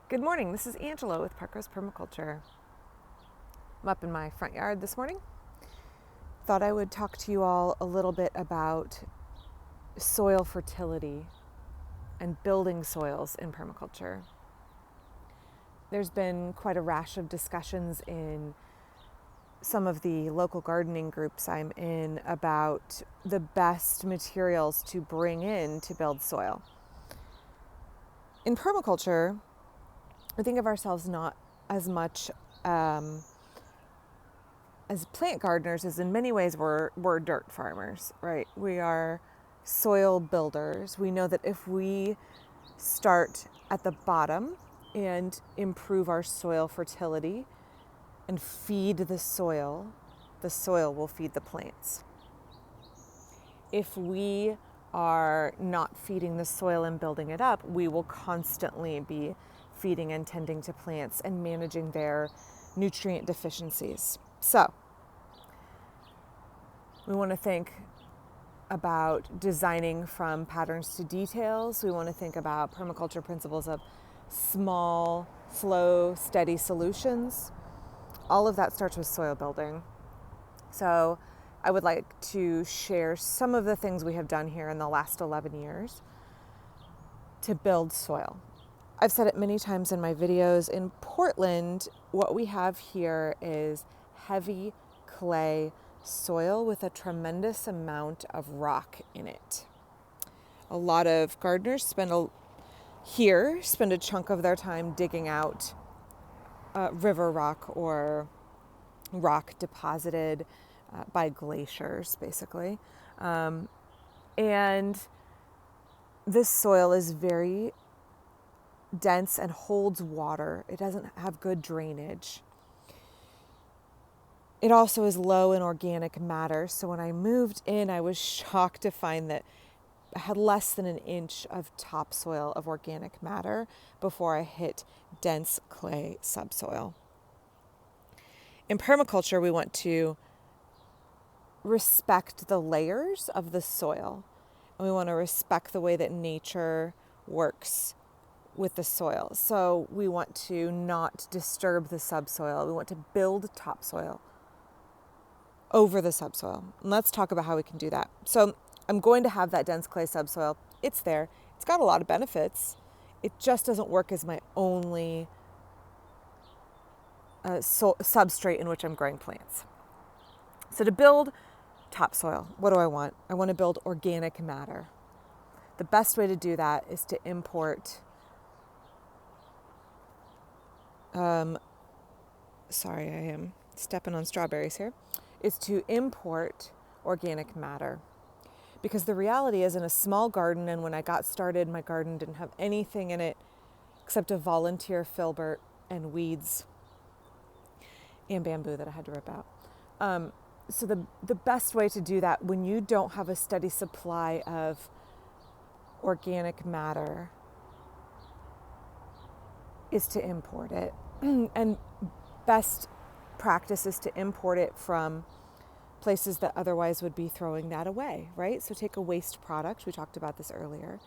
Good morning, this is Angela with Parker's Permaculture. I'm up in my front yard this morning. Thought I would talk to you all a little bit about soil fertility and building soils in permaculture. There's been quite a rash of discussions in some of the local gardening groups I'm in about the best materials to bring in to build soil. In permaculture, we think of ourselves not as much as plant gardeners as in many ways we're dirt farmers, right? We are soil builders. We know that if we start at the bottom and improve our soil fertility and feed the soil will feed the plants. If we are not feeding the soil and building it up, we will constantly be feeding and tending to plants and managing their nutrient deficiencies. So, we want to think about designing from patterns to details. We want to think about permaculture principles of small, slow, steady solutions. All of that starts with soil building. So, I would like to share some of the things we have done here in the last 11 years to build soil. I've said it many times in my videos. In Portland, what we have here is heavy clay soil with a tremendous amount of rock in it. A lot of gardeners spend a chunk of their time digging out river rock or rock deposited by glaciers, basically. And this soil is very dense and holds water. It doesn't have good drainage. It also is low in organic matter. So when I moved in, I was shocked to find that I had less than an inch of topsoil of organic matter before I hit dense clay subsoil. In permaculture, we want to respect the layers of the soil, and we want to respect the way that nature works with the soil. So we want to not disturb the subsoil. We want to build topsoil over the subsoil. And let's talk about how we can do that. So I'm going to have that dense clay subsoil. It's there. It's got a lot of benefits. It just doesn't work as my only substrate in which I'm growing plants. So to build topsoil, what do I want? I want to build organic matter. The best way to do that is to import sorry, I am stepping on strawberries here, is to import organic matter. Because the reality is, in a small garden, and when I got started, my garden didn't have anything in it except a volunteer filbert and weeds and bamboo that I had to rip out. So the best way to do that when you don't have a steady supply of organic matter is to import it. And best practice is to import it from places that otherwise would be throwing that away, right? So take a waste product, we talked about this earlier,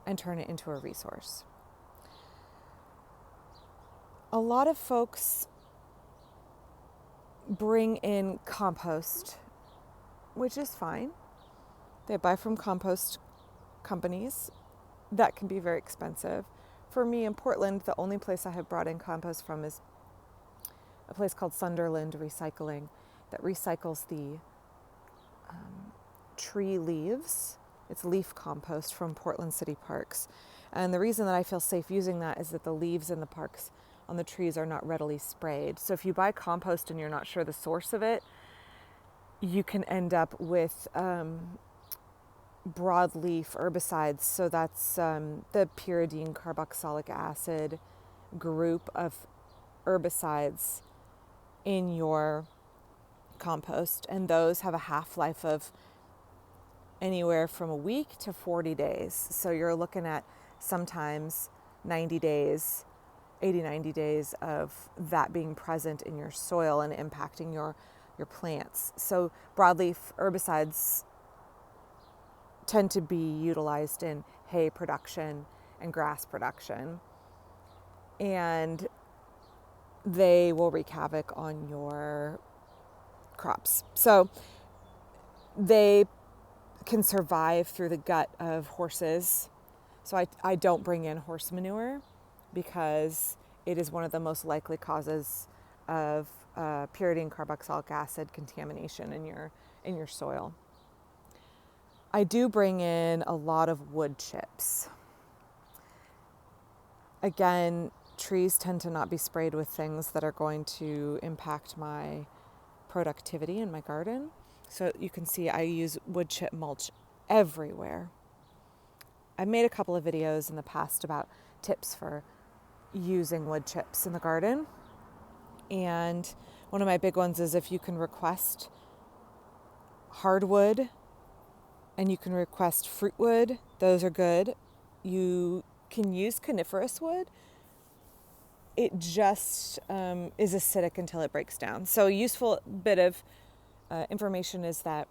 and turn it into a resource. A lot of folks bring in compost, which is fine. They buy from compost companies. That can be very expensive. For me in Portland, the only place I have brought in compost from is a place called Sunderland Recycling that recycles the tree leaves. It's leaf compost from Portland City Parks. And the reason that I feel safe using that is that the leaves in the parks on the trees are not readily sprayed. So if you buy compost and you're not sure the source of it, you can end up with broadleaf herbicides. So that's the pyridine carboxylic acid group of herbicides in your compost, and those have a half-life of anywhere from a week to 40 days. So you're looking at sometimes 90 days, 80, 90 days of that being present in your soil and impacting your plants. So broadleaf herbicides tend to be utilized in hay production and grass production. and they will wreak havoc on your crops. So they can survive through the gut of horses. So I don't bring in horse manure because it is one of the most likely causes of pyridine carboxylic acid contamination in your soil. I do bring in a lot of wood chips. Again, trees tend to not be sprayed with things that are going to impact my productivity in my garden. So you can see I use wood chip mulch everywhere. I've made a couple of videos in the past about tips for using wood chips in the garden. And one of my big ones is if you can request hardwood and you can request fruit wood, those are good. You can use coniferous wood. It just is acidic until it breaks down. So a useful bit of information is that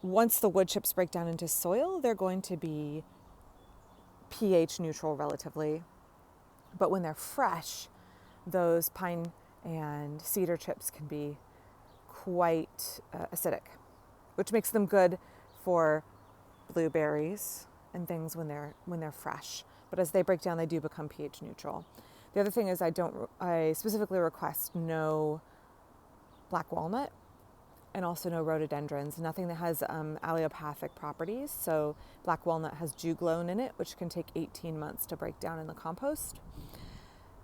once the wood chips break down into soil, they're going to be pH neutral relatively. But when they're fresh, those pine and cedar chips can be quite acidic, which makes them good for blueberries and things when they're fresh. But as they break down, they do become pH neutral. The other thing is I specifically request no black walnut and also no rhododendrons, nothing that has allelopathic properties. So black walnut has juglone in it, which can take 18 months to break down in the compost.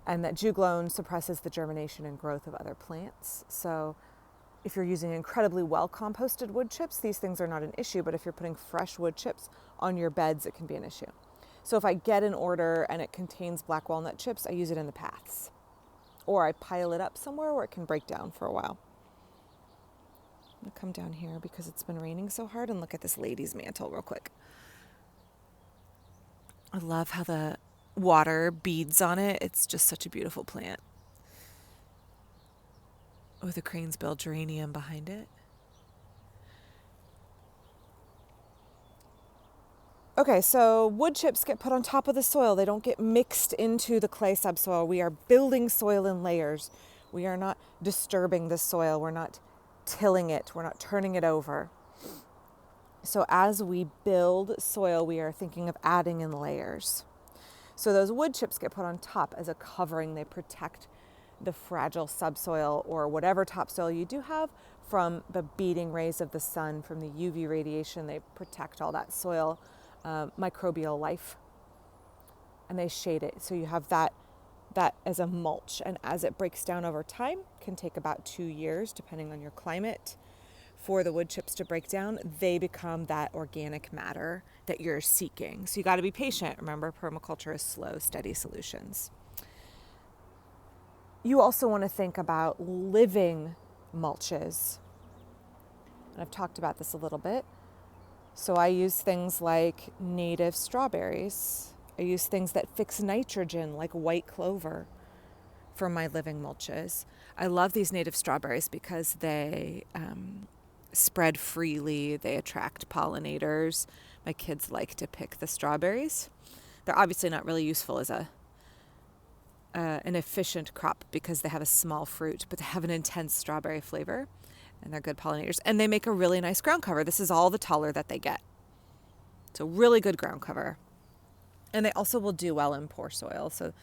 And that juglone suppresses the germination and growth of other plants. So if you're using incredibly well composted wood chips, these things are not an issue, but if you're putting fresh wood chips on your beds, it can be an issue. So if I get an order and it contains black walnut chips, I use it in the paths. Or I pile it up somewhere where it can break down for a while. I'm gonna come down here because it's been raining so hard and look at this lady's mantle real quick. I love how the water beads on it. It's just such a beautiful plant. With a cranesbill geranium behind it. Okay, so wood chips get put on top of the soil. They don't get mixed into the clay subsoil. We are building soil in layers. We are not disturbing the soil. We're not tilling it. We're not turning it over. So as we build soil, we are thinking of adding in layers. So those wood chips get put on top as a covering. They protect the fragile subsoil or whatever topsoil you do have from the beating rays of the sun, from the UV radiation. They protect all that soil microbial life, and they shade it. So you have that as a mulch, and as it breaks down over time, can take about 2 years, depending on your climate, for the wood chips to break down. They become that organic matter that you're seeking. So you got to be patient. Remember, permaculture is slow, steady solutions. You also want to think about living mulches. And I've talked about this a little bit. So I use things like native strawberries. I use things that fix nitrogen, like white clover, for my living mulches. I love these native strawberries because they spread freely. They attract pollinators. My kids like to pick the strawberries. They're obviously not really useful as an efficient crop because they have a small fruit, but they have an intense strawberry flavor. And they're good pollinators. And they make a really nice ground cover. This is all the taller that they get. So really good ground cover. And they also will do well in poor soil. So,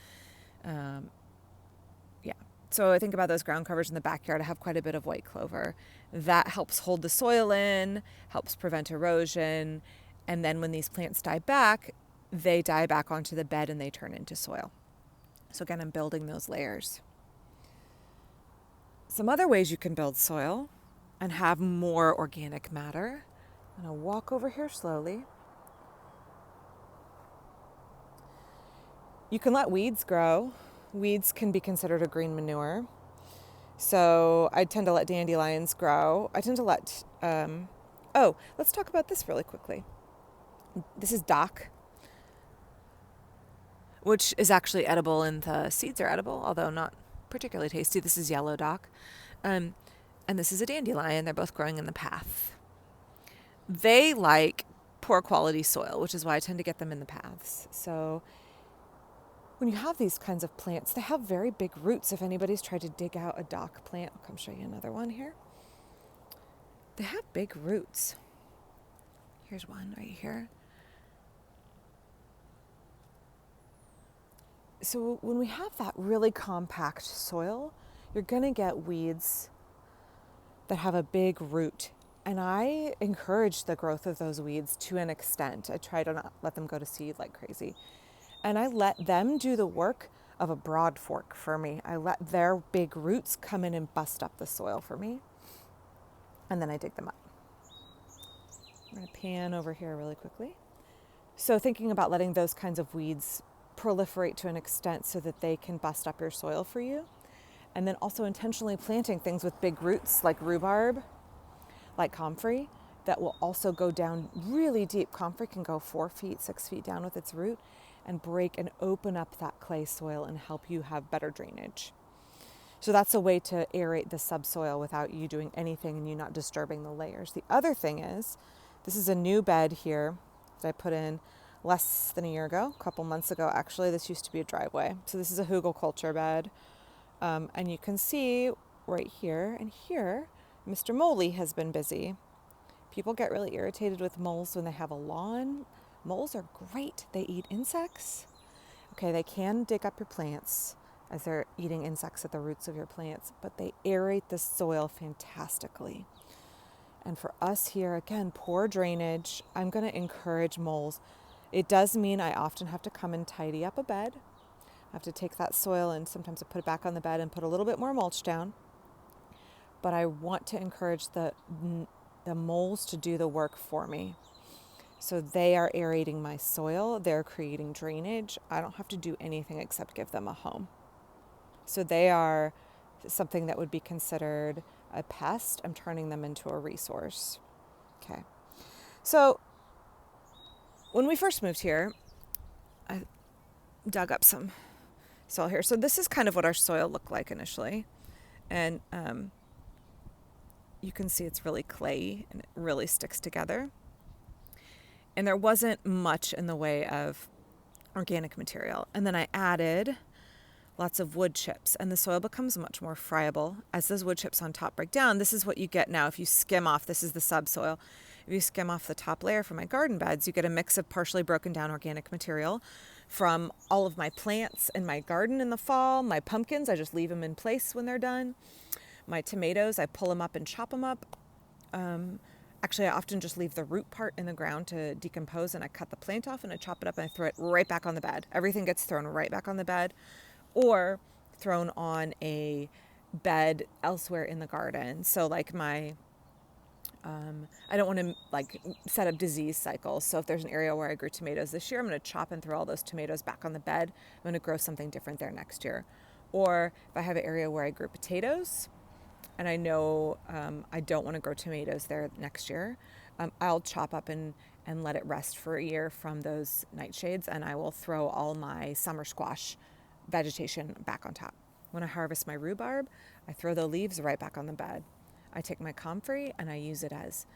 So I think about those ground covers in the backyard. I have quite a bit of white clover. That helps hold the soil in, helps prevent erosion. And then when these plants die back, they die back onto the bed and they turn into soil. So again, I'm building those layers. Some other ways you can build soil and have more organic matter. I'm going to walk over here slowly. You can let weeds grow. Weeds can be considered a green manure. So I tend to let dandelions grow. I tend to let, let's talk about this really quickly. This is dock, which is actually edible, and the seeds are edible, although not particularly tasty. This is yellow dock. And this is a dandelion. They're both growing in the path. They like poor quality soil, which is why I tend to get them in the paths. So when you have these kinds of plants, they have very big roots. If anybody's tried to dig out a dock plant, I'll come show you another one here. They have big roots. Here's one right here. So when we have that really compact soil, you're going to get weeds that have a big root. And I encourage the growth of those weeds to an extent. I try to not let them go to seed like crazy. And I let them do the work of a broad fork for me. I let their big roots come in and bust up the soil for me. And then I dig them up. I'm going to pan over here really quickly. So thinking about letting those kinds of weeds proliferate to an extent so that they can bust up your soil for you. And then also intentionally planting things with big roots like rhubarb, like comfrey, that will also go down really deep. Comfrey can go 4 feet, 6 feet down with its root and break and open up that clay soil and help you have better drainage. So that's a way to aerate the subsoil without you doing anything and you not disturbing the layers. The other thing is, this is a new bed here that I put in less than a year ago, a couple months ago actually. This used to be a driveway. So this is a hugelkultur bed. And you can see right here and here, Mr. Moley has been busy. People get really irritated with moles when they have a lawn. Moles are great. They eat insects. Okay, they can dig up your plants as they're eating insects at the roots of your plants, but they aerate the soil fantastically. And for us here, again, poor drainage, I'm going to encourage moles. It does mean I often have to come and tidy up a bed. I have to take that soil and sometimes I put it back on the bed and put a little bit more mulch down. But I want to encourage the moles to do the work for me. So they are aerating my soil. They're creating drainage. I don't have to do anything except give them a home. So they are something that would be considered a pest. I'm turning them into a resource. Okay. So when we first moved here, I dug up some soil here. So this is kind of what our soil looked like initially. And you can see it's really clayey and it really sticks together. And there wasn't much in the way of organic material. And then I added lots of wood chips and the soil becomes much more friable as those wood chips on top break down. This is what you get now if you skim off. This is the subsoil. If you skim off the top layer from my garden beds, you get a mix of partially broken down organic material from all of my plants in my garden in the fall. My pumpkins, I just leave them in place when they're done. My tomatoes, I pull them up and chop them up. Actually, I often just leave the root part in the ground to decompose and I cut the plant off and I chop it up and I throw it right back on the bed. Everything gets thrown right back on the bed or thrown on a bed elsewhere in the garden. So like my, I don't want to like set up disease cycles. So if there's an area where I grew tomatoes this year, I'm going to chop and throw all those tomatoes back on the bed. I'm going to grow something different there next year. Or if I have an area where I grew potatoes, and I know I don't want to grow tomatoes there next year, I'll chop up and let it rest for a year from those nightshades, and I will throw all my summer squash vegetation back on top. When I harvest my rhubarb, I throw the leaves right back on the bed. I take my comfrey and I use it as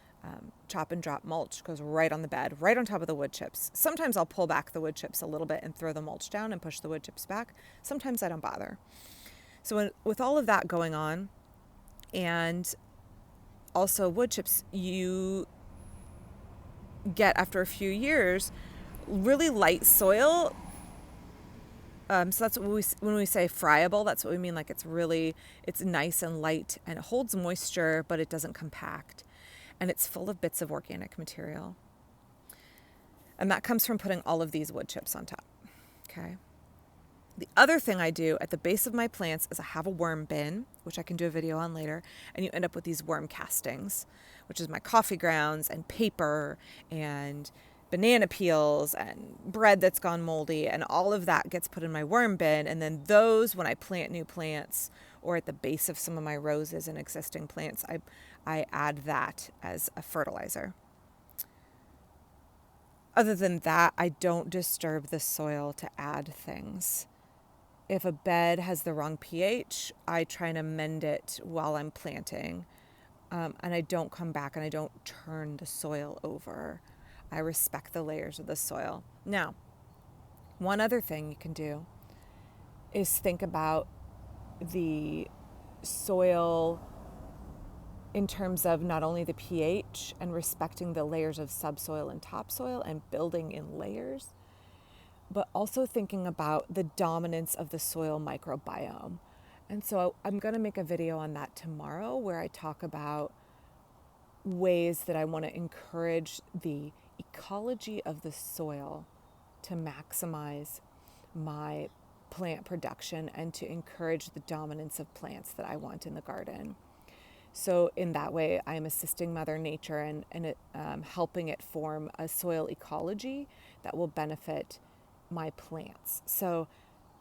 chop and drop mulch, goes right on the bed, right on top of the wood chips. Sometimes I'll pull back the wood chips a little bit and throw the mulch down and push the wood chips back. Sometimes I don't bother. So with all of that going on, and also wood chips, you get after a few years really light soil. So that's what when we say friable, that's what we mean. Like it's nice and light and it holds moisture, but it doesn't compact. And it's full of bits of organic material. And that comes from putting all of these wood chips on top. Okay. The other thing I do at the base of my plants is I have a worm bin, which I can do a video on later, and you end up with these worm castings, which is my coffee grounds and paper and banana peels and bread that's gone moldy, and all of that gets put in my worm bin. And then those, when I plant new plants or at the base of some of my roses and existing plants, I add that as a fertilizer. Other than that, I don't disturb the soil to add things. If a bed has the wrong pH, I try to mend it while I'm planting. And I don't come back and I don't turn the soil over. I respect the layers of the soil. Now, one other thing you can do is think about the soil in terms of not only the pH and respecting the layers of subsoil and topsoil and building in layers, but also thinking about the dominance of the soil microbiome. And so I'm going to make a video on that tomorrow where I talk about ways that I want to encourage the ecology of the soil to maximize my plant production and to encourage the dominance of plants that I want in the garden. So in that way, I am assisting Mother Nature and helping it form a soil ecology that will benefit my plants. So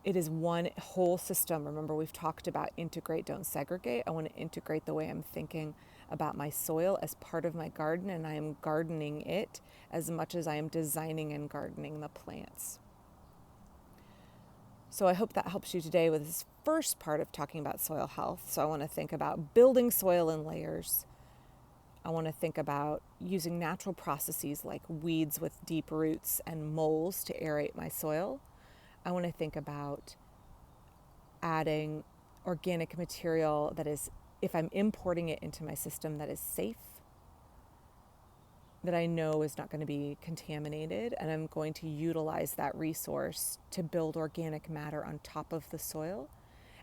it is one whole system. Remember, we've talked about integrate, don't segregate. I want to integrate the way I'm thinking about my soil as part of my garden, and I am gardening it as much as I am designing and gardening the plants. So I hope that helps you today with this first part of talking about soil health. So I want to think about building soil in layers. I want to think about using natural processes like weeds with deep roots and moles to aerate my soil. I want to think about adding organic material that is, if I'm importing it into my system, that is safe, that I know is not going to be contaminated, and I'm going to utilize that resource to build organic matter on top of the soil,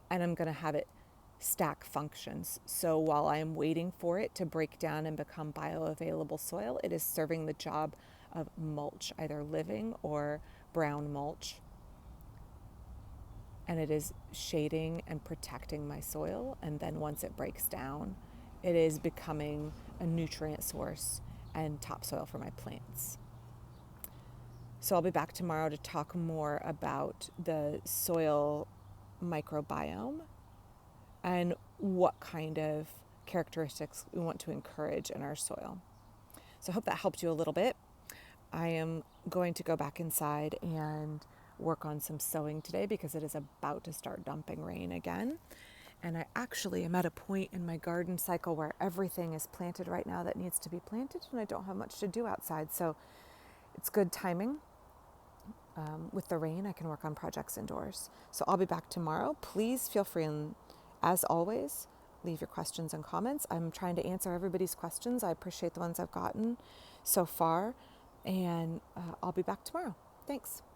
and I'm going to have it stack functions. So while I am waiting for it to break down and become bioavailable soil, it is serving the job of mulch, either living or brown mulch. And it is shading and protecting my soil. And then once it breaks down, it is becoming a nutrient source and topsoil for my plants. So I'll be back tomorrow to talk more about the soil microbiome and what kind of characteristics we want to encourage in our soil. So I hope that helped you a little bit. I am going to go back inside and work on some sowing today because it is about to start dumping rain again. And I actually am at a point in my garden cycle where everything is planted right now that needs to be planted, and I don't have much to do outside. So it's good timing. With the rain, I can work on projects indoors. So I'll be back tomorrow. Please feel free, and as always, leave your questions and comments. I'm trying to answer everybody's questions. I appreciate the ones I've gotten so far, and I'll be back tomorrow. Thanks.